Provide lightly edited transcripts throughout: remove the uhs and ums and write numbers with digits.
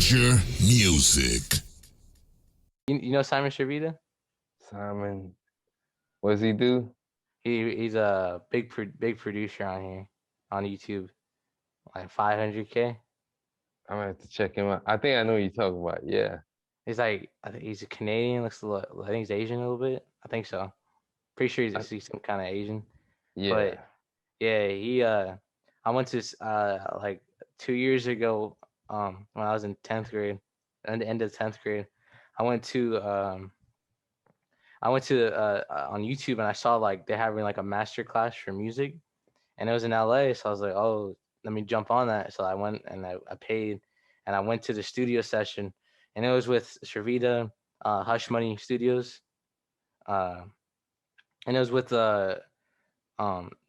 Future music. You know Simon Shavita? Simon, what does he do? He's a big producer on here on YouTube, like 500K. I'm gonna have to check him out. I think I know what you're talking about. Yeah, He's like I think he's a Canadian. Looks a little, I think he's Asian a little bit. I think so. Pretty sure I, he's some kind of Asian. But yeah. yeah, he I went to like 2 years ago when I was in 10th grade, and the end of 10th grade, I went to on YouTube and I saw like they're having like a master class for music, and it was in LA. So I was like, oh, let me jump on that. So I went and I paid, and I went to the studio session, and it was with Shavita, Hush Money Studios, uh, and it was with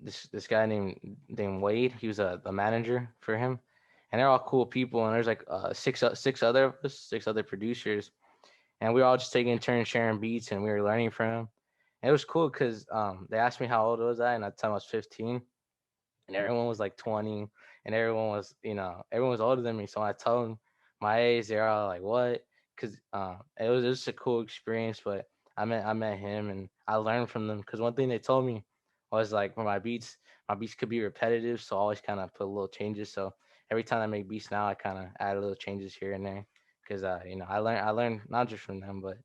this guy named Wade. He was the manager for him, and they're all cool people. And there's like six other of us, six other producers, and we were all just taking turns sharing beats, and we were learning from him. And it was cool because they asked me how old was I, and at the time I was 15, and everyone was like 20, and everyone was everyone was older than me. So when I told them my age, they're all like, "What?" Because it was just a cool experience. But I met him, and I learned from them. Because one thing they told me was like, for my beats could be repetitive, so I always kind of put little changes. So every time I make beats now, I kind of add little changes here and there. Because I learned not just from them, but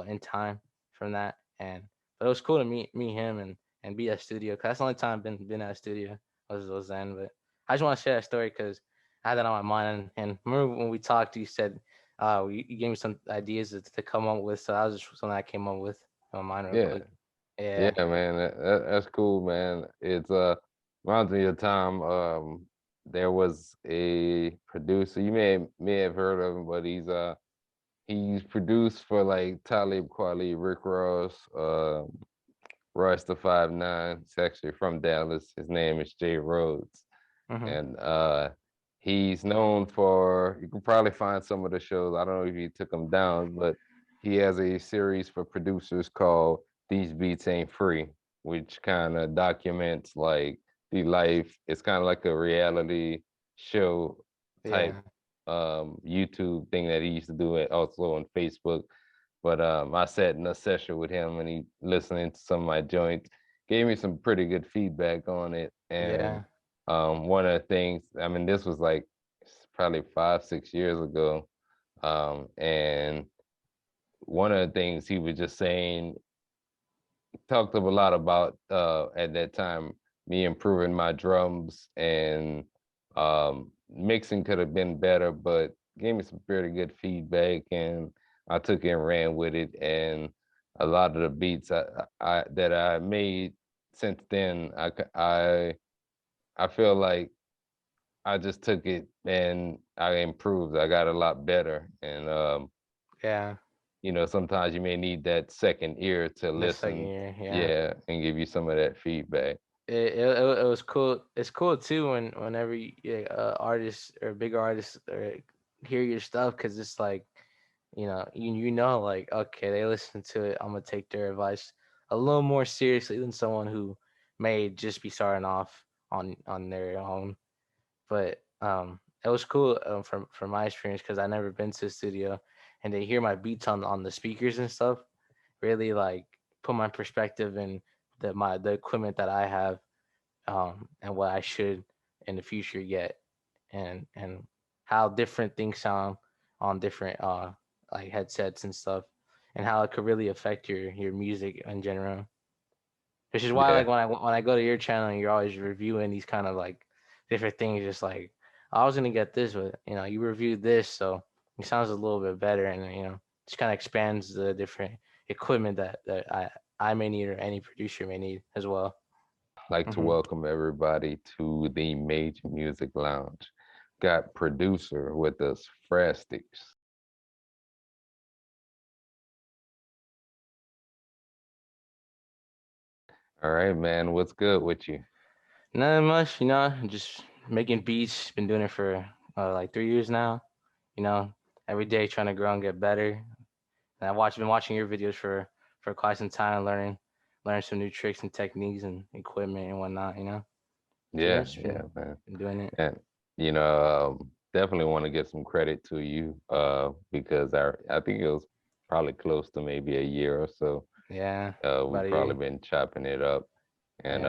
in time from that. And but it was cool to meet him and be at studio. Cause that's the only time I've been at a studio was then. But I just want to share that story because I had that on my mind. And remember when we talked, you said you gave me some ideas to come up with. So that was just something I came up with in my mind real Yeah, quick. Yeah, yeah, man. That's cool, man. It's reminds me of time. There was a producer. You may have heard of him, but he's produced for like Talib Kweli, Rick Ross, Royce the 5'9". He's actually from Dallas. His name is Jay Rhodes, hmm and he's known for. You can probably find some of the shows. I don't know if he took them down, but he has a series for producers called "These Beats Ain't Free," which kind of documents like the life. It's kind of like a reality show type yeah, YouTube thing that he used to do, it also on Facebook. But I sat in a session with him and he listening to some of my joints, gave me some pretty good feedback on it. And yeah, one of the things, I mean, this was like probably 5, 6 years ago. And one of the things he was just saying, talked up a lot about at that time me improving my drums and mixing could have been better, but gave me some pretty good feedback and I took it and ran with it. And a lot of the beats that I made since then, I feel like I just took it and I improved. I got a lot better. And yeah. sometimes you may need that second ear to The second listen, year, yeah. yeah, and give you some of that feedback. It was cool. It's cool too whenever artists or bigger artists hear your stuff because it's like you know like okay they listen to it. I'm gonna take their advice a little more seriously than someone who may just be starting off on their own. But it was cool from my experience because I never been to a studio, and they hear my beats on the speakers and stuff. Really like put my perspective in the equipment that I have, and what I should in the future get, and how different things sound on different like headsets and stuff, and how it could really affect your music in general. Which is why Yeah. like when I go to your channel, and you're always reviewing these kind of like different things, just like I was gonna get this, but you reviewed this, so it sounds a little bit better, and just kind of expands the different equipment that I may need or any producer may need as well. Like to hmm welcome everybody to the Major Music Lounge. Got producer with us, Frastix. All right, man. What's good with you? Nothing much, just making beats. Been doing it for like 3 years now. You know, every day trying to grow and get better. And been watching your videos for quite some time, learning some new tricks and techniques and equipment and whatnot. So yeah, Yeah, just yeah, been man. been doing it. And you know, definitely want to get some credit to you because I think it was probably close to maybe a year or so. Yeah, We've about a probably year. been chopping it up and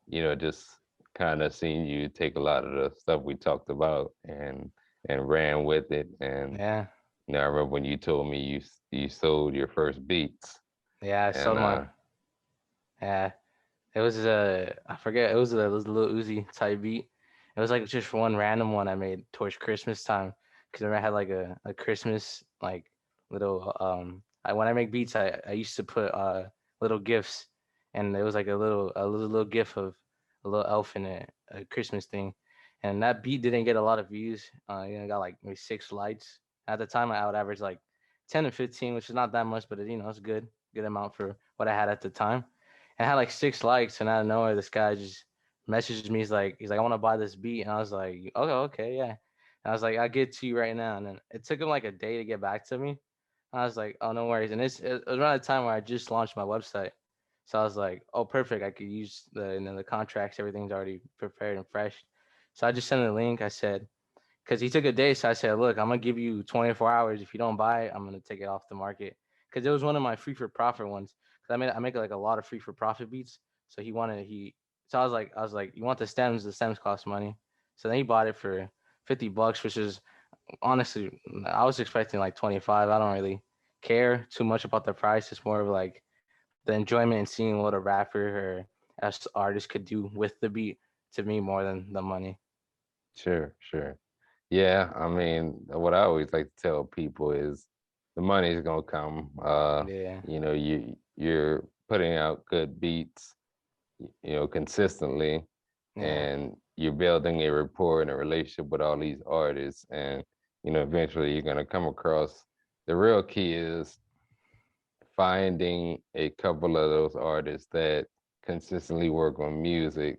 Yeah, just kind of seeing you take a lot of the stuff we talked about and ran with it. And yeah, I remember when you told me you sold your first beats yeah. I and sold my. Yeah, it was I forget. It was a little Uzi type beat. It was like just one random one I made towards Christmas time. Cause I had like a Christmas like little when I make beats I used to put little gifts, and it was like a little gif of a little elf in a Christmas thing, and that beat didn't get a lot of views. Got like maybe 6 likes at the time. I would average like 10 to 15, which is not that much, but it's good amount for what I had at the time. And I had like 6 likes, and out of nowhere, this guy just messaged me. He's like, I want to buy this beat, and I was like, okay, yeah. And I was like, I'll get to you right now. And then it took him like a day to get back to me. I was like, oh, no worries. And it was around the time where I just launched my website, so I was like, oh, perfect. I could use the contracts. Everything's already prepared and fresh. So I just sent him the link. I said, because he took a day, so I said, look, I'm gonna give you 24 hours. If you don't buy it, I'm gonna take it off the market. Because it was one of my free for profit ones. Because I make like a lot of free for profit beats. So so I was like, you want the stems? The stems cost money. So then he bought it for $50, which is honestly, I was expecting like 25. I don't really care too much about the price. It's more of like the enjoyment and seeing what a rapper or as artist could do with the beat to me more than the money. sure, sure. Yeah, I mean, what I always like to tell people is the money's gonna come. Yeah, You're putting out good beats, consistently, yeah, and you're building a rapport and a relationship with all these artists, and eventually you're gonna come across. The real key is finding a couple of those artists that consistently work on music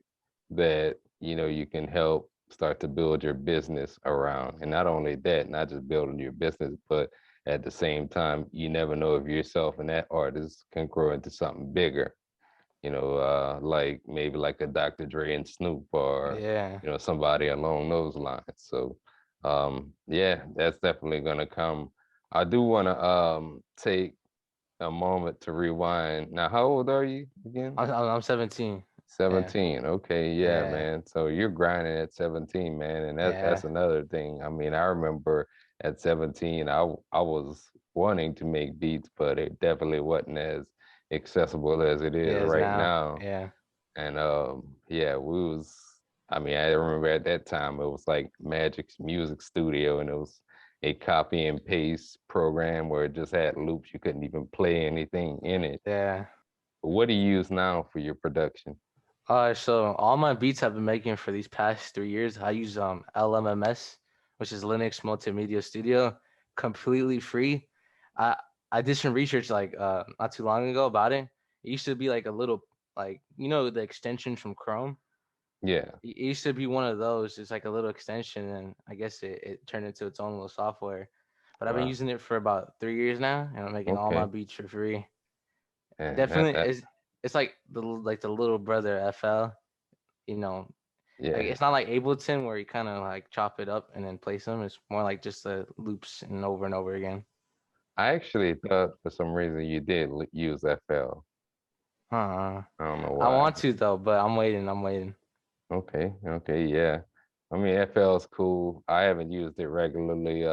that you can help start to build your business around. And not only that, not just building your business, but at the same time, you never know if yourself and that artist can grow into something bigger, like maybe like a Dr. Dre and Snoop, or yeah. somebody along those lines. So yeah, that's definitely gonna come. I do want to take a moment to rewind. Now, how old are you again? I'm 17. Yeah, 17. Okay, yeah, yeah, man. So you're grinding at 17, man, and that's yeah, another thing. I mean, I remember at 17, I was wanting to make beats, but it definitely wasn't as accessible as it is yeah. It's right now. now. Yeah, And yeah, I mean, I remember at that time it was like Magic's Music Studio, and it was a copy and paste program where it just had loops. You couldn't even play anything in it. yeah. What do you use now for your production? So all my beats I've been making for these past 3 years, I use LMMS, which is Linux Multimedia Studio, completely free. I I did some research like not too long ago about it. It used to be like a little like the extensions from Chrome. Yeah. It used to be one of those. It's like a little extension, and I guess it turned into its own little software. But I've been Wow. using it for about 3 years now, and I'm making all my Okay. beats for free. And Definitely is. It's like the little brother FL. You know, like yeah. it's not like Ableton where you kind of like chop it up and then place them. It's more like just the loops and over again. I actually thought for some reason you did use FL. Huh. I don't know I why. want to though, but I'm waiting. I'm waiting. Okay. Okay. Yeah. I mean, FL is cool. I haven't used it regularly.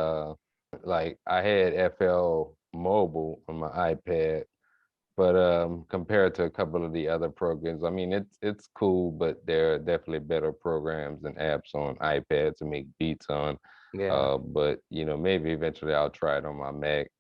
Like I had FL mobile on my iPad, but compared to a couple of the other programs, I mean it's cool, but there are definitely better programs and apps on iPad to make beats on. Yeah. But maybe eventually I'll try it on my Mac.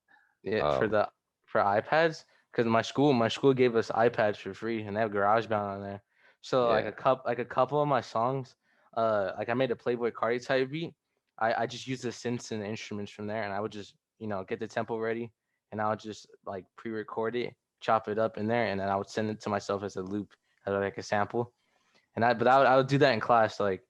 Yeah, Um, for iPads, because my school gave us iPads for free, and they have GarageBand on there. So yeah, like a couple of my songs, like I made a Playboy Cardi type beat. I just used the synths and the instruments from there, and I would just get the tempo ready, and I would just like pre-record it, chop it up in there, and then I would send it to myself as a loop, as like a sample. But I would do that in class, like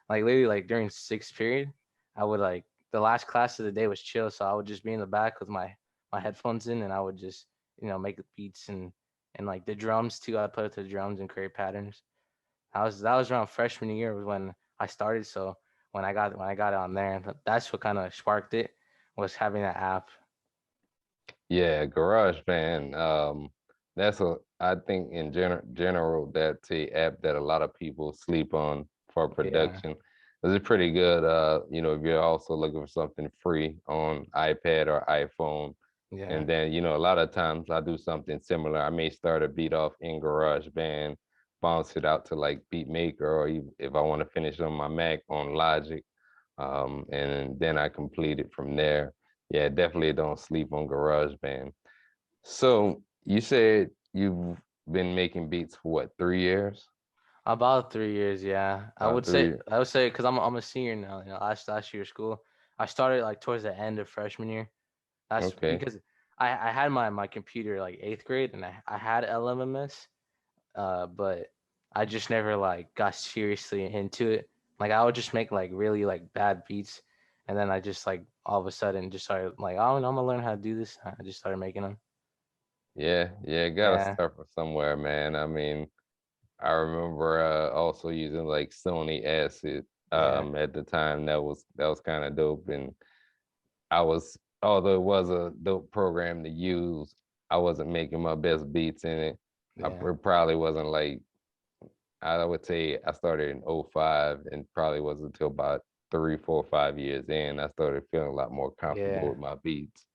literally like during sixth period, I would like the last class of the day was chill, so I would just be in the back with my headphones in, and I would just make beats and like the drums too. I'd put it to the drums and create patterns. That was around freshman year was when I started. So when I got it on there. And that's what kind of sparked it, was having that app. Yeah, GarageBand. That's a I think in general that's a app that a lot of people sleep on for Yeah, production. It's pretty good. If you're also looking for something free on iPad or iPhone. yeah, And then, a lot of times I do something similar. I may start a beat off in GarageBand, bounce it out to like BeatMaker, or if I want to finish on my Mac on Logic, and then I complete it from there. Yeah, definitely don't sleep on GarageBand. So you said you've been making beats for what, 3 years? about 3 years. Yeah, About 3 years. I would say because I'm a senior now. Last year of school, I started like towards the end of freshman year. That's Okay. because I had my computer like eighth grade, and I had LMMS, but I just never like got seriously into it. Like I would just make like really like bad beats, and then I just like all of a sudden just started like, oh, I'm gonna learn how to do this. I just started making them. Yeah, yeah, gotta Yeah, start from somewhere, man. I mean, I remember also using like Sony Acid yeah, at the time. That was kind of dope. And although it was a dope program to use, I wasn't making my best beats in it. yeah, It probably wasn't like, I would say I started in '05 and probably wasn't until about 3, 4, 5 years in I started feeling a lot more comfortable yeah. with my beats.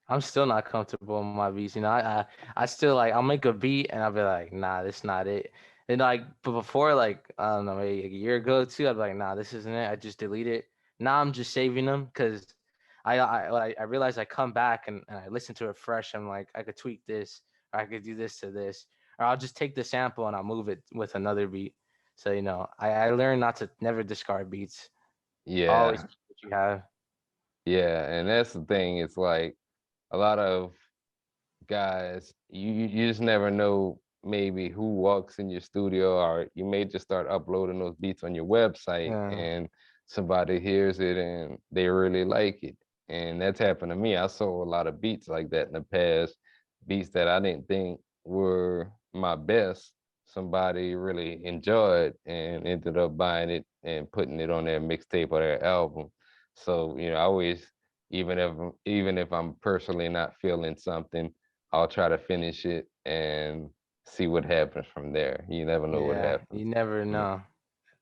I'm still not comfortable with my beats. I still like I'll make a beat and I'll be like, nah, this not it. And like, but before like I don't know, maybe like a year ago too, I'd be like, nah, this isn't it. I just delete it. Now I'm just saving them because I realize I come back and I listen to it fresh. I'm like, I could tweak this, or I could do this to this, or I'll just take the sample and I'll move it with another beat. So I learned not to never discard beats. Always Yeah, keep what you have. yeah, and that's the thing. It's like a lot of guys, you just never know maybe who walks in your studio, or you may just start uploading those beats on your website Yeah, and somebody hears it and they really like it. And that's happened to me. I sold a lot of beats like that in the past, beats that I didn't think were my best. Somebody really enjoyed and ended up buying it and putting it on their mixtape or their album. So, I always, even if I'm personally not feeling something, I'll try to finish it and see what happens from there. You never know what yeah. happens. You never I mean, know.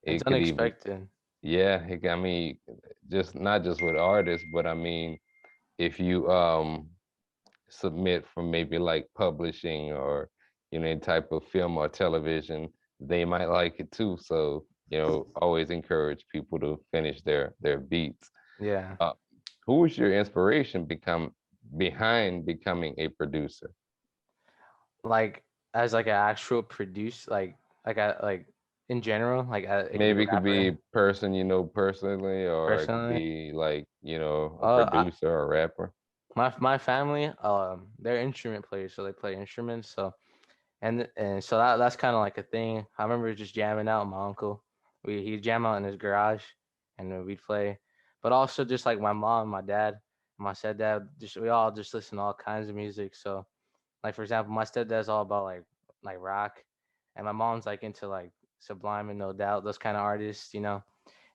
It's it could even, unexpected. yeah, I mean, just not just with artists, but I mean, if you submit for maybe like publishing or any type of film or television, they might like it too. So, always encourage people to finish their beats. Yeah. Uh, who was your inspiration become behind becoming a producer? Like as like an actual produce like in general, like it could be Maybe it could be rapper person you know personally, or it could personally. be like, a I, producer or a rapper. my family, they're instrument players, so they play instruments. So and so that's kind of like a thing. I remember just jamming out with my uncle. He'd jam out in his garage, and then we'd play. But also just like my mom, my dad, my stepdad, just we all just listen to all kinds of music. So like for example, my stepdad's all about like rock, and my mom's like into like Sublime and No Doubt, those kind of artists. And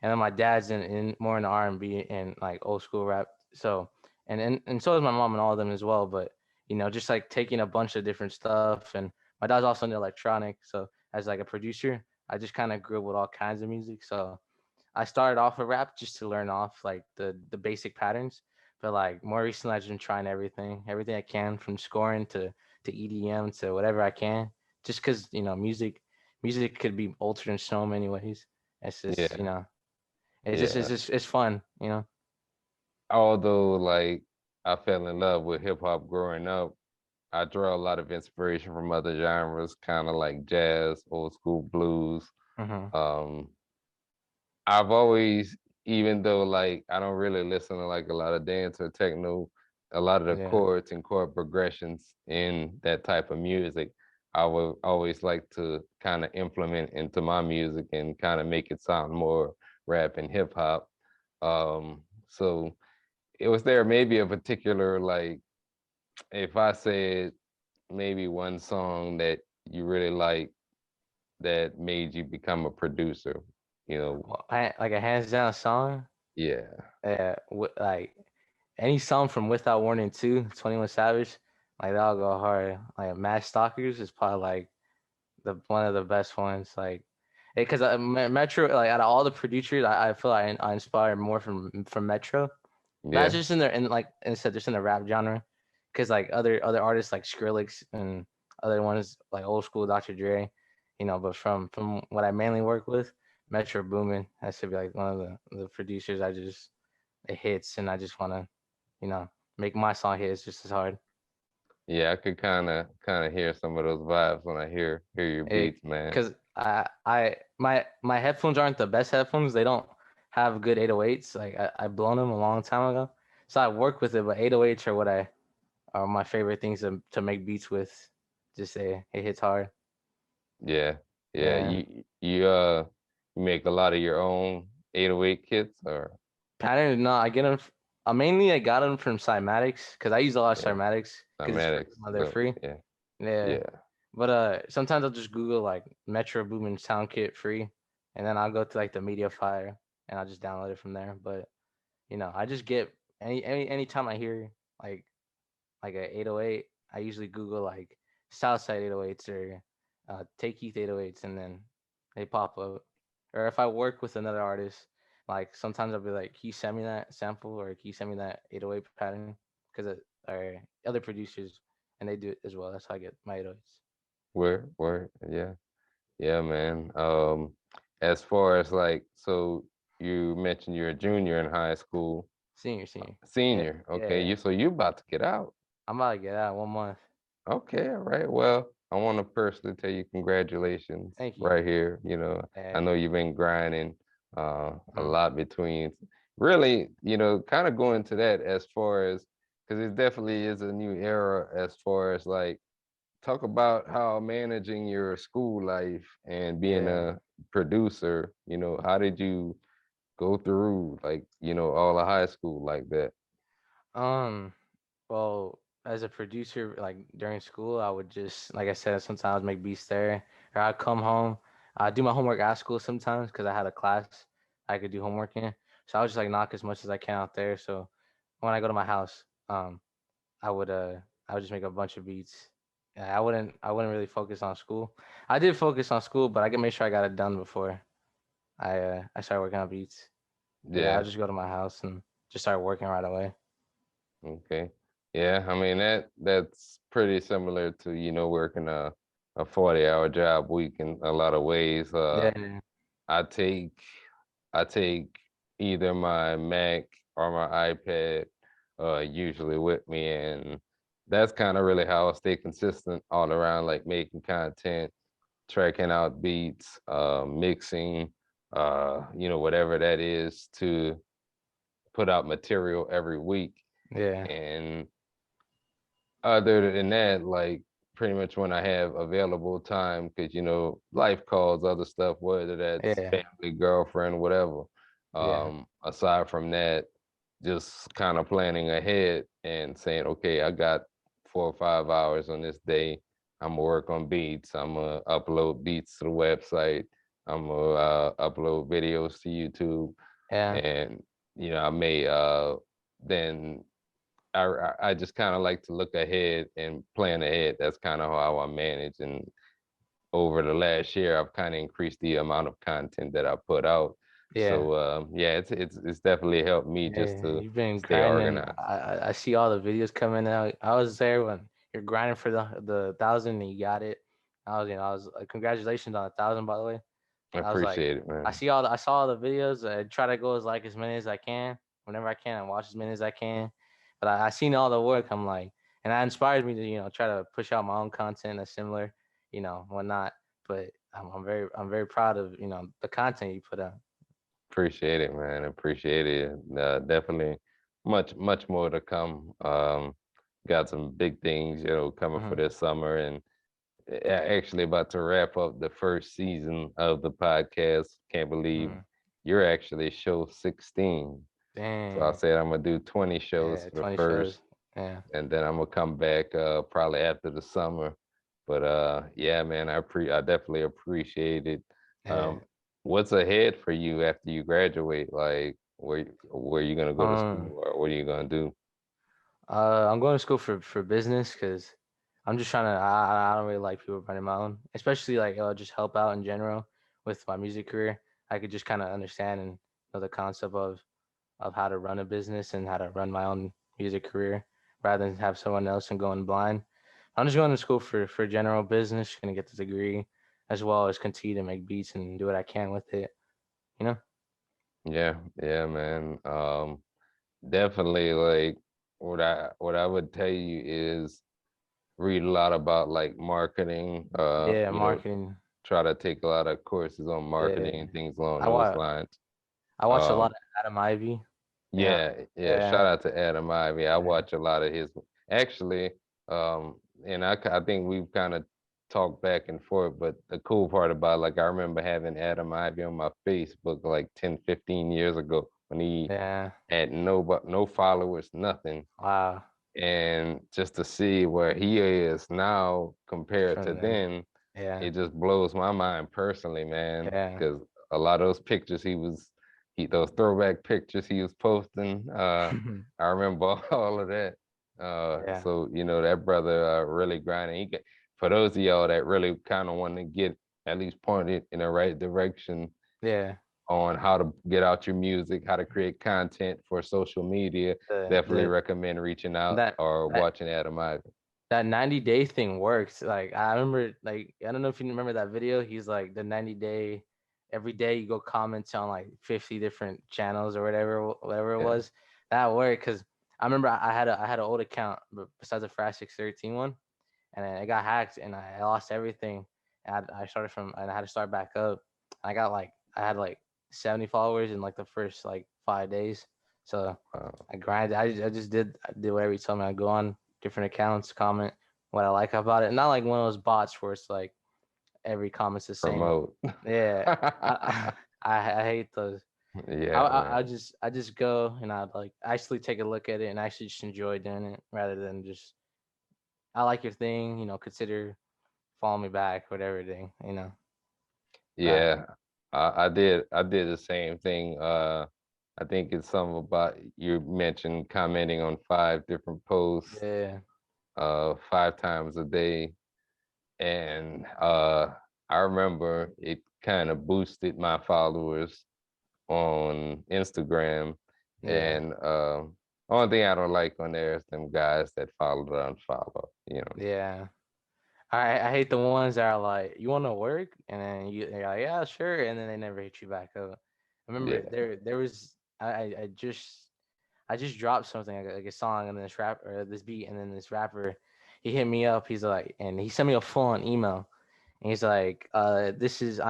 then my dad's in more in R&B and like old school rap. So and so is my mom and all of them as well. But just like taking a bunch of different stuff, and my dad's also into electronic. So as like a producer, I just kind of grew up with all kinds of music. So I started off with rap just to learn off like the basic patterns. But like more recently, I've just been trying everything I can, from scoring to EDM to whatever I can. Just because music could be altered in so many ways. It's just Yeah, it's yeah. just it's fun. Although like I fell in love with hip hop growing up, I draw a lot of inspiration from other genres, kind of like jazz, old school blues. Hmm. Um, I've always, even though like I don't really listen to like a lot of dance or techno, a lot of the Yeah, chords and chord progressions in that type of music, I would always like to kind of implement into my music and kind of make it sound more rap and hip hop. So it was there maybe a particular like, if I said maybe one song that you really like that made you become a producer, You know, Like a hands down song. yeah, Like any song from Without Warning 2, 21 Savage, like that'll go hard. Like Mad Stalkers is probably like the one of the best ones. Like, because Metro, like out of all the producers, I feel like I inspire more from Metro. Not yeah, just in their in like instead just in the rap genre, because like other artists like Skrillex and other ones like old school Dr. Dre, But from what I mainly work with, Metro Boomin has to be like one of the producers. It hits, and I just want to you know make my song hits just as hard. yeah. I could kind of hear some of those vibes when I hear your beats, man. Because my headphones aren't the best headphones. They don't have good 808s. Like I blown them a long time ago, so I work with it. But 808s are what I are my favorite things to make beats with. Just say it hits hard. Yeah, yeah. Yeah. You make a lot of your own 808 kits, or Pattern, no, I get them. Mainly I got them from Cymatics because I use a lot of yeah, Cymatics because it's free. cymatics. They're So free. yeah, Yeah. yeah. But sometimes I'll just Google like Metro Boomin Sound Kit free, and then I'll go to like the Media Fire and I'll just download it from there. But I just get anytime I hear like like a 808, I usually Google like Southside 808s or Take Keith 808s, and then they pop up. Or if I work with another artist, like sometimes I'll be like, "Can you send me that sample?" or "Can you send me that 808 pattern?" Because or other producers, and they do it as well. That's how I get my 808s. Where, yeah, yeah, man. As far as like, so you mentioned you're a junior in high school, Senior. Yeah, senior. Okay, yeah. you about to get out. I'm about to get out 1 month. Okay, all right. Well, I want to personally tell you congratulations Thank you. right here. I Yeah. know you've been grinding a Mm. lot between really, kind of going to that as far as because it definitely is a new era as far as like talk about how managing your school life and being Yeah. a producer, how did you go through like, all of high school like that? Um. Well, as a producer, like during school, I would just, like I said, sometimes make beats there, or I'd come home. I do my homework at school sometimes because I had a class I could do homework in. So I would just like knock as much as I can out there. So when I go to my house, I would I would just make a bunch of beats. Yeah, I wouldn't really focus on school. I did focus on school, but I could make sure I got it done before I started working on beats. But yeah, I'll Yeah. just go to my house and just start working right away. Okay. Yeah, I mean that's pretty similar to, working a 40-hour job week in a lot of ways. Yeah, I take I take either my Mac or my iPad usually with me, and that's kind of really how I stay consistent all around, like making content, tracking out beats, mixing, whatever that is to put out material every week. yeah, And other than that, like pretty much when I have available time, because life calls, other stuff, whether that's yeah, family, girlfriend, whatever. yeah. Aside from that, just kind of planning ahead and saying, okay, I got 4 or 5 hours on this day. I'm gonna work on beats. I'm gonna upload beats to the website. I'm gonna upload videos to YouTube, Yeah, and I may then I just kind of like to look ahead and plan ahead. That's kind of how I manage. And over the last year, I've kind of increased the amount of content that I put out. yeah, So yeah, it's definitely helped me just yeah. to You've been stay grinding. organized. I see all the videos coming out. I was there when you're grinding for the thousand and you got it. I was congratulations on 1,000, by the way. I I was like, appreciate it, man. I saw all the videos. I try to go as many as I can whenever I can and watch as many as I can. But I seen all the work. I'm like, and that inspires me to try to push out my own content that's similar, whatnot. But I'm very proud of the content you put out. Appreciate it, man. Appreciate it. Definitely much more to come. Got some big things, coming for Hmm. this summer, and actually about to wrap up the first season of the podcast. Can't believe Hmm. you're actually show 16. So I Dang. said I'm gonna do 20 shows Yeah, for the 20 first, shows. Yeah. and then I'm gonna come back probably after the summer. But yeah, man, I definitely appreciate it. Yeah. Um, what's ahead for you after you graduate? Like, where you gonna go to Um, school, or what are you gonna do? I'm going to school for business because I'm just trying to. I don't really like people running my own, especially like just help out in general with my music career. I could just kind of understand and know the concept of how to run a business and how to run my own music career rather than have someone else and going blind. I'm just going to school for general business, gonna get the degree as well as continue to make beats and do what I can with it. You know? Yeah, yeah, man. Definitely like what I would tell you is read a lot about like marketing, Yeah, marketing. try to take a lot of courses on Yeah, marketing and things along I those watch lines. I watch a lot Um, of Adam Ivy. Yeah, yeah, yeah, yeah, shout out to Adam Ivy. I yeah, watch a lot of his actually, and I think we've kind of talked back and forth, but the cool part about like I remember having Adam Ivy on my Facebook like 10, 15 years ago when he yeah. had no followers, nothing. Wow, And just to see where he is now compared to from then. then, Yeah, it just blows my mind personally, man. yeah, Because a lot of those pictures those throwback pictures he was posting, I remember all of that. yeah, So that brother really grinding. For those of y'all that really kind of want to get at least pointed in the right direction yeah. on how to get out your music, how to create content for social media, definitely The recommend reaching out that or that watching Adam Ivy. that 90-day thing works. Like I remember, like I don't know if you remember that video. He's like the 90-day. Every day you go comment on like 50 different channels or whatever it Yeah. was. That worked because I remember I had an old account besides the Frastix 13 one, and then it got hacked and I lost everything. And I started from and I had to start back up. I had like 70 followers in like the first like 5 days. So Uh, I grinded. I just I did whatever you told me. I go on different accounts, comment what I like about it. Not like one of those bots where it's like every comment's the same. promote. Yeah, I hate those. Yeah, man. I just go and I like actually take a look at it and actually just enjoy doing it rather than just I like your thing, consider follow me back, whatever thing. Uh, Yeah. I did the same thing. I think it's something about you mentioned commenting on 5 different posts, yeah, 5 times a day. And I remember it kind of boosted my followers on Instagram. yeah, And only thing I don't like on there is them guys that follow to unfollow, yeah. I hate the ones that are like, you want to work, and then they're like, yeah, sure, and then they never hit you back up. I remember Yeah. there was I just dropped something like a song and this rap or this beat, and then this rapper he hit me up. He's like, and he sent me a full on email. And he's like, I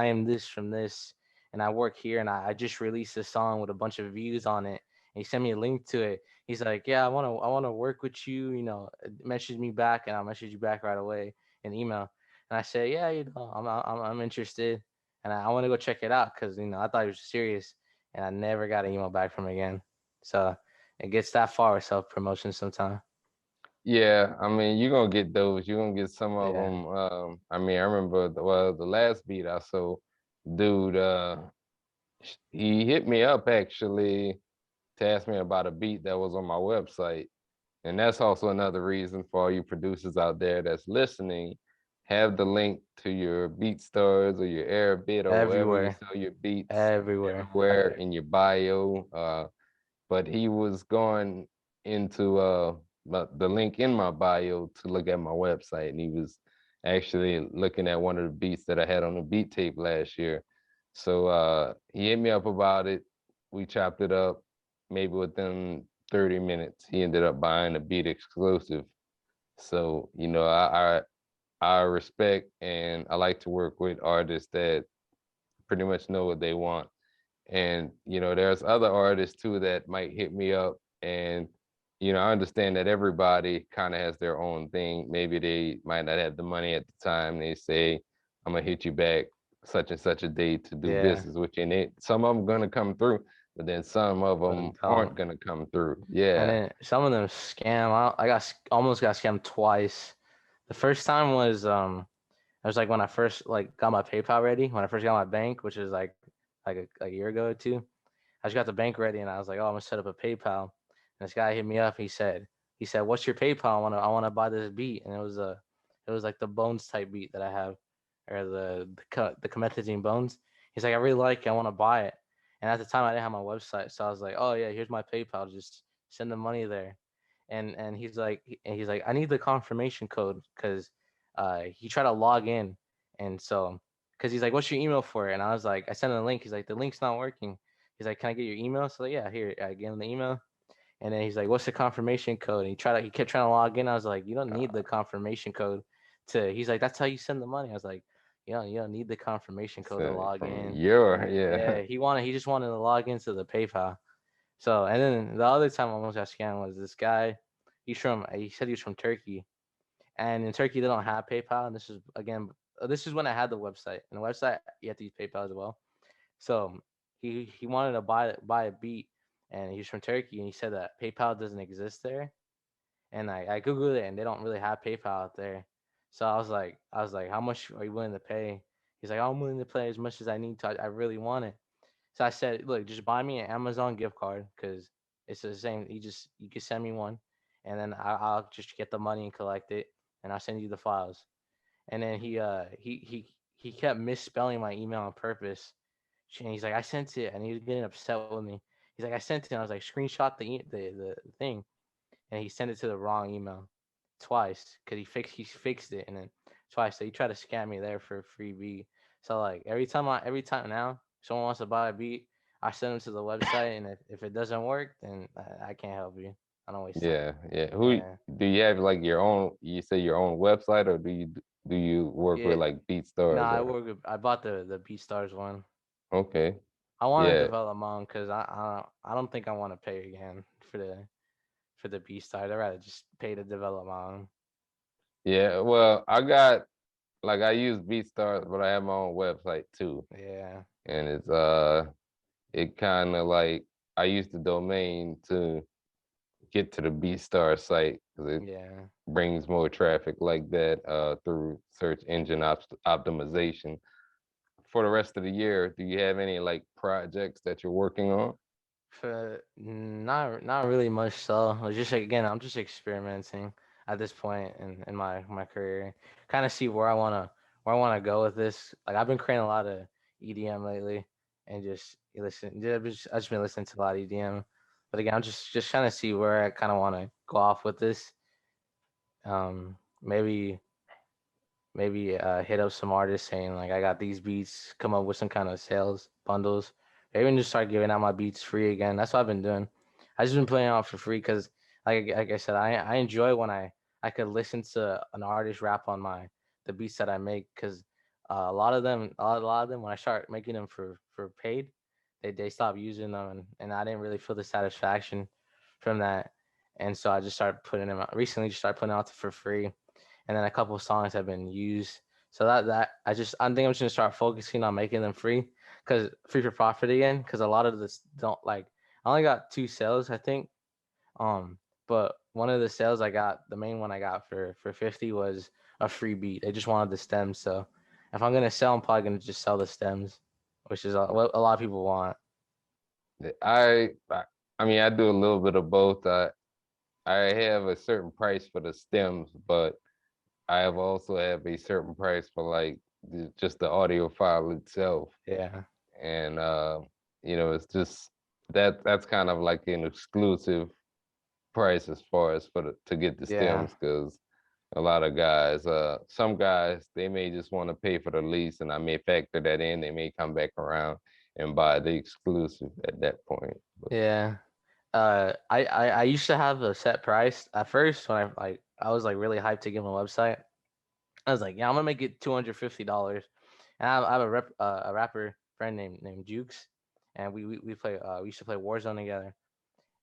am this from this, and I work here, and I just released a song with a bunch of views on it. And he sent me a link to it. He's like, yeah, I wanna work with you, message me back, and I'll message you back right away in email. And I said, yeah, I'm interested, and I want to go check it out because I thought he was serious, and I never got an email back from him again. So it gets that far with self promotion sometimes. Yeah, I mean, you're gonna get those. You're gonna get some of Yeah, them. I mean, I remember the last beat I saw, dude, he hit me up actually to ask me about a beat that was on my website. And that's also another reason for all you producers out there that's listening, have the link to your BeatStars or your Airbit or wherever you everywhere, sell your beats everywhere. everywhere in your bio. But he was going into the link in my bio to look at my website, and he was actually looking at one of the beats that I had on the beat tape last year. So he hit me up about it. We chopped it up. Maybe within 30 minutes, he ended up buying a beat exclusive. So I respect and I like to work with artists that pretty much know what they want. And there's other artists too that might hit me up, and I understand that everybody kind of has their own thing. Maybe they might not have the money at the time. They say, I'm gonna hit you back such and such a day to do Yeah, business with you. And some of them gonna come through, but then some of but them aren't don't. gonna come through. And Yeah. then some of them scam. Almost got scammed twice. The first time was it was like when I first like got my PayPal ready, when I first got my bank, which is like like a year ago or two. I just got the bank ready, and I was like, oh, I'm gonna set up a PayPal. And this guy hit me up. He said, what's your PayPal? I wanna buy this beat, and it was like the Bones type beat that I have, or the Comethazine Bones. He's like, I really like it. I want to buy it. And at the time, I didn't have my website, so I was like, oh yeah, here's my PayPal. Just send the money there. And he's like, I need the confirmation code because he tried to log in, and so because he's like, what's your email for it? And I was like, I sent him a link. He's like, the link's not working. He's like, can I get your email? So like, yeah, here. I gave him the email, and then he's like, what's the confirmation code? And he kept trying to log in. I was like, you don't need the confirmation code to. He's like, that's how you send the money. I was like, you don't need the confirmation code to So log from in. your, And yeah. yeah, he just wanted to log into the PayPal. So, and then the other time I almost got scammed was this guy. He said he was from Turkey, and in Turkey they don't have PayPal. And this is when I had the website. And the website you have to use PayPal as well. So he wanted to buy a beat, and he's from Turkey, and he said that PayPal doesn't exist there. And I googled it, and they don't really have PayPal out there. So I was like, how much are you willing to pay? He's like, I'm willing to pay as much as I need to. I really want it. So I said, look, just buy me an Amazon gift card because it's the same. You can send me one, and then I'll just get the money and collect it, and I'll send you the files. And then he kept misspelling my email on purpose. And he's like, I sent it, and he was getting upset with me. He's like, I sent it. And I was like, screenshot the thing, and he sent it to the wrong email twice because he fixed it, and then twice. So he tried to scam me there for a free beat. So like every time now someone wants to buy a beat, I send them to the website, and if it doesn't work, then I can't help you. I don't waste time. Yeah, yeah. Who Yeah, do you have like your own? You say your own website, or do you work with yeah. like No, BeatStars or? I bought the BeatStars one. Okay, I want to yeah, develop my own because I don't think I want to pay again for the BeatStars. I'd rather just pay to develop my own. yeah. Well, I got like I use BeatStars, but I have my own website too, Yeah, and it kind of like I use the domain to get to the BeatStars site because it yeah. brings more traffic like that through search engine optimization. For the rest of the year, do you have any like projects that you're working on? For not really much so. It's just like, again, I'm just experimenting at this point in my career. Kind of see where I wanna go with this. Like I've been creating a lot of EDM lately, and just I've just been listening to a lot of EDM. But again, I'm just trying to see where I kind of want to go off with this. Maybe hit up some artists saying like I got these beats, come up with some kind of sales bundles, or even just start giving out my beats free again. That's what I've been doing. I just been playing out for free because like I said, I enjoy when I could listen to an artist rap on the beats that I make because a lot of them when I start making them for paid, they stop using them, and I didn't really feel the satisfaction from that. And so I just started putting them out recently, just started putting out for free, and then a couple of songs have been used. So I think I'm just gonna start focusing on making them free for profit again. Because a lot of this don't like. I only got two sales, I think. But one of the sales I got, the main one I got for 50 was a free beat. They just wanted the stems. So if I'm gonna sell, I'm probably gonna just sell the stems, which is what a lot of people want. I mean, I do a little bit of both. I have a certain price for the stems, but I have also have a certain price for like just the audio file itself. Yeah, And it's just that's kind of like an exclusive price as far as to get the yeah. stems because a lot of guys, some guys, they may just want to pay for the lease, and I may factor that in. They may come back around and buy the exclusive at that point. But Yeah. I used to have a set price at first when I was like really hyped to get my website. I was like, yeah, I'm gonna make it $250. And I have a rapper friend named Jukes, and we used to play Warzone together.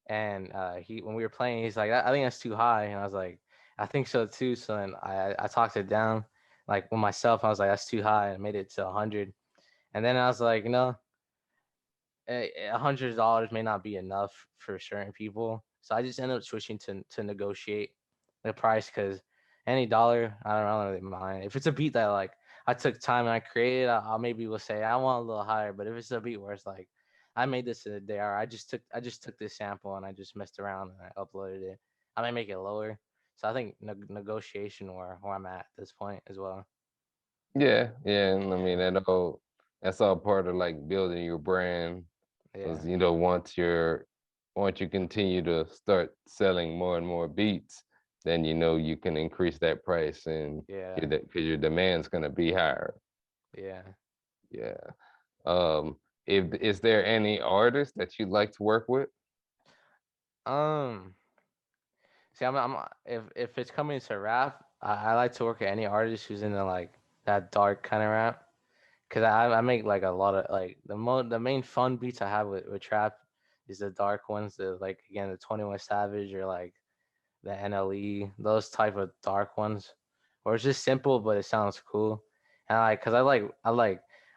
And he when we were playing, he's like, I think that's too high, and I was like, I think so too. So then I talked it down, like with myself. I was like, that's too high, and made it to 100. And then I was like, $100 may not be enough for certain people. So I just ended up switching to negotiate the price because any dollar, I don't really mind. If it's a beat that I like, I took time and I created, I'll maybe will say I want a little higher. But if it's a beat where it's like I made this in a day, or I just took this sample and I just messed around and I uploaded it, I might make it lower. So I think negotiation where I'm at this point as well. Yeah, yeah, and I mean that's all part of like building your brand. Yeah, Because once you continue to start selling more and more beats, then you can increase that price and yeah, because your demand's gonna be higher. yeah. Yeah. Um, if is there any artist that you'd like to work with? Um, See, I'm if it's coming to rap, I like to work with any artist who's into like that dark kind of rap. Cause I make like a lot of like the main fun beats I have with trap is the dark ones, the like again the 21 Savage or like the NLE, those type of dark ones, or it's just simple but it sounds cool. And cause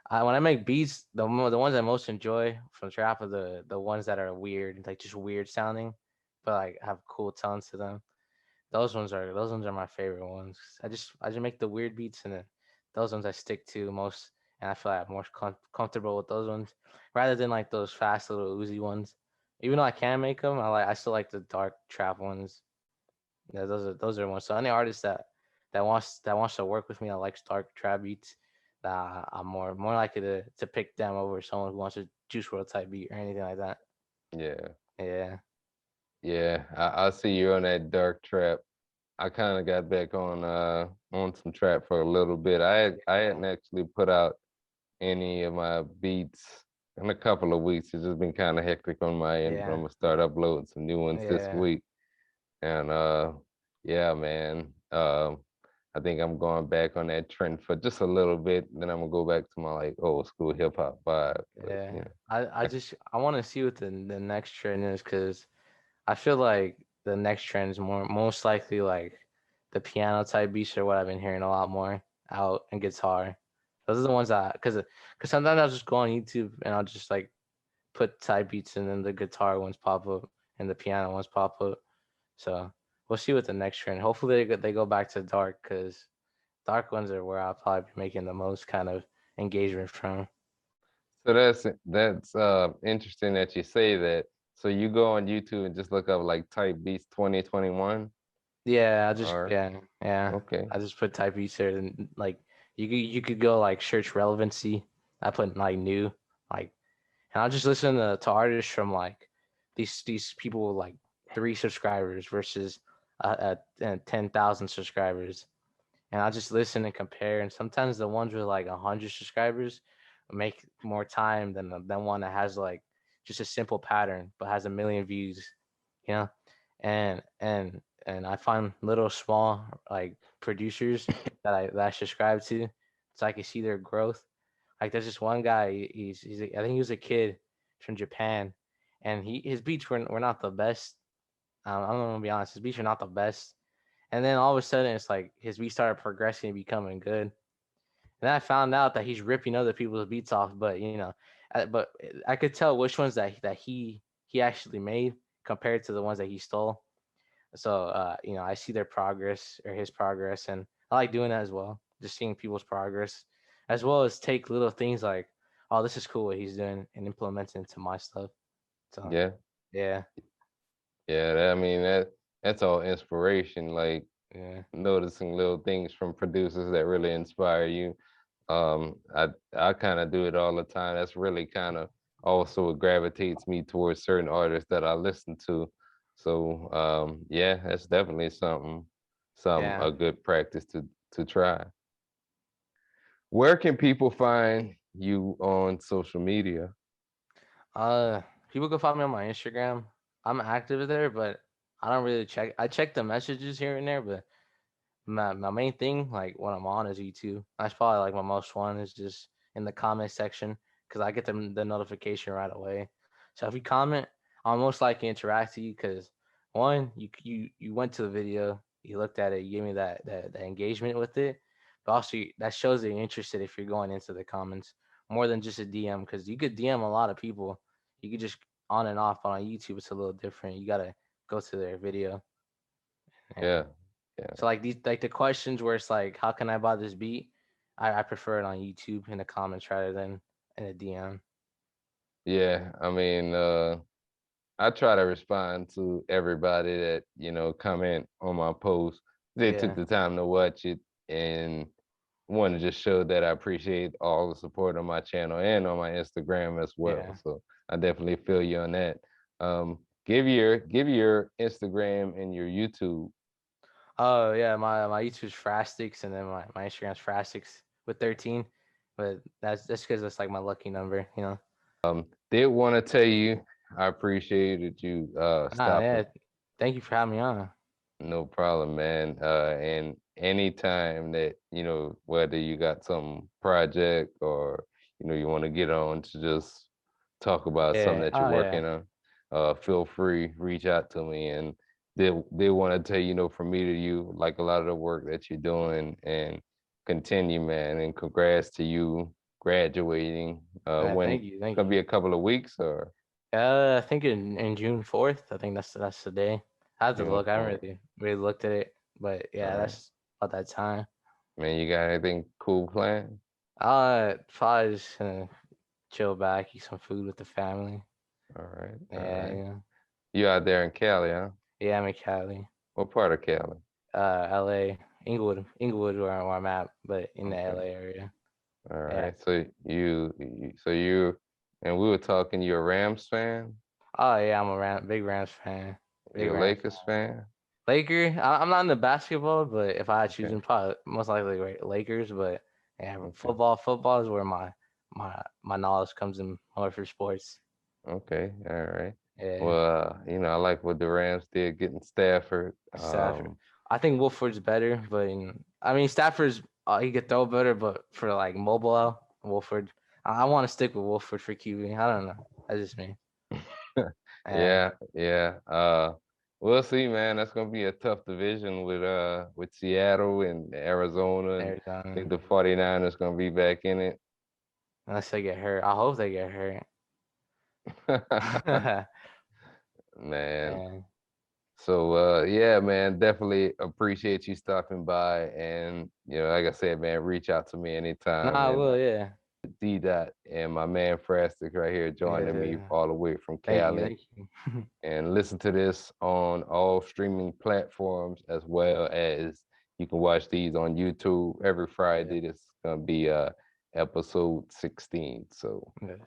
when I make beats, the ones I most enjoy from trap are the ones that are weird, like just weird sounding, but like have cool tones to them. Those ones are my favorite ones. I just make the weird beats and then those ones I stick to most, and I feel like I'm more comfortable with those ones rather than like those fast little oozy ones. Even though I can make them, I still like the dark trap ones. Yeah, those are ones. So any artist that wants to work with me that likes dark trap beats, I'm more likely to pick them over someone who wants a Juice World type beat or anything like that. Yeah. Yeah, Yeah. I see you on that dark trap. I kind of got back on some trap for a little bit. I hadn't actually put out any of my beats in a couple of weeks. It's just been kind of hectic on my end, but I'm yeah, gonna start uploading some new ones this yeah, week. And yeah, man. I think I'm going back on that trend for just a little bit. Then I'm gonna go back to my like old school hip hop vibe. But yeah. I want to see what the next trend is because I feel like the next trend is most likely like the piano type beats are what I've been hearing a lot more out and guitar. Those are the ones cause sometimes I'll just go on YouTube and I'll just like put type beats and then the guitar ones pop up and the piano ones pop up. So we'll see what the next trend. Hopefully they go back to dark because dark ones are where I'll probably be making the most kind of engagement from. so that's interesting that you say that. So you go on YouTube and just look up like type beats 2021 Yeah, or yeah. okay. I just put type research and like you could go like search relevancy. I put like new, like, and I'll just listen to artists from like these people with like 3 subscribers versus 10,000 subscribers, and I'll just listen and compare. And sometimes the ones with like 100 subscribers make more time than one that has like just a simple pattern but has a million views, you know. And I find little small like producers that I subscribe to, so I can see their growth. Like there's this one guy, I think he was a kid from Japan, and his beats were not the best. I'm gonna be honest, his beats were not the best. And then all of a sudden, it's like his beats started progressing and becoming good. And then I found out that he's ripping other people's beats off, but but I could tell which ones that he actually made compared to the ones that he stole. So I see their progress or his progress, and I like doing that as well. Just seeing people's progress, as well as take little things like, oh, this is cool what he's doing, and implement it into my stuff. So Yeah. yeah, Yeah, I mean that's all inspiration, like yeah, noticing little things from producers that really inspire you. I kind of do it all the time. That's really kind of also what gravitates me towards certain artists that I listen to. So yeah, that's definitely some yeah. a good practice to try. Where can people find you on social media? Uh, People can find me on my Instagram. I'm active there, but I don't really check. I check the messages here and there, but my main thing, like when I'm on, is YouTube. That's probably like my most one is just in the comment section because I get the notification right away. So if you comment, I'll most likely interact with you because one, you went to the video, you looked at it, you gave me that engagement with it, but also that shows that you're interested if you're going into the comments more than just a DM because you could DM a lot of people. You could just on and off, but on YouTube it's a little different. You gotta go to their video. Yeah. Yeah, yeah, So like the questions where it's like, how can I buy this beat? I prefer it on YouTube in the comments rather than in a DM. Yeah, I mean, I try to respond to everybody that, comment on my post. They took Yeah, the time to watch it and want to just show that I appreciate all the support on my channel and on my Instagram as well. yeah. So I definitely feel you on that. Give your Instagram and your YouTube. Oh yeah, my YouTube's Frastix, and then my Instagram's Frastix with 13. But that's because it's like my lucky number, you know. Did want to tell you I appreciated you Ah, stopping. yeah. Thank you for having me on. No problem, man. And anytime that, whether you got some project or, you want to get on to just talk about something Yeah. that you're Oh yeah. working on, feel free, reach out to me. And they want to tell you, from me to you, like a lot of the work that you're doing and continue, man. And congrats to you graduating. When Thank you. it's Thank gonna you. be a couple of weeks or I think in June 4th. I think that's the day. I have to June look. I haven't 4th. really looked at it, but All yeah, right. that's about that time. Man, you got anything cool planned? Probably just gonna chill back, eat some food with the family. All right, all Yeah, right. yeah. You out there in Cali, huh? Yeah, I'm in Cali. What part of Cali? LA, Inglewood, where I'm at, but in the Okay, LA area. all Yeah. right. So and we were talking. You're a Rams fan? Oh yeah, I'm a big Rams fan. Big You're a Rams Lakers fan. fan? Laker. I'm not into basketball, but if I had Okay, choosing, probably most likely Lakers. But yeah, okay, football is where my knowledge comes in more for sports. okay. All right. Yeah, Well, I like what the Rams did getting Stafford. Stafford. I think Wolford's better, but I mean Stafford's he could throw better, but for like mobile, Wolford. I want to stick with Wolford for QB. I don't know. That's just me. Yeah, Yeah, yeah. We'll see, man. That's gonna be a tough division with Seattle and Arizona, and there you I think go. the 49ers gonna be back in it. Unless they get hurt, I hope they get hurt. Man. Yeah. So yeah, man, definitely appreciate you stopping by. And like I said, man, reach out to me No, anytime. I And will. Yeah. D Dot and my man Frastix right here Yeah. joining me Yeah. all the way from Thank you. Cali. Thank you. And listen to this on all streaming platforms, as well as you can watch these on YouTube every Yeah. Friday. This is gonna be episode 16. So Yes.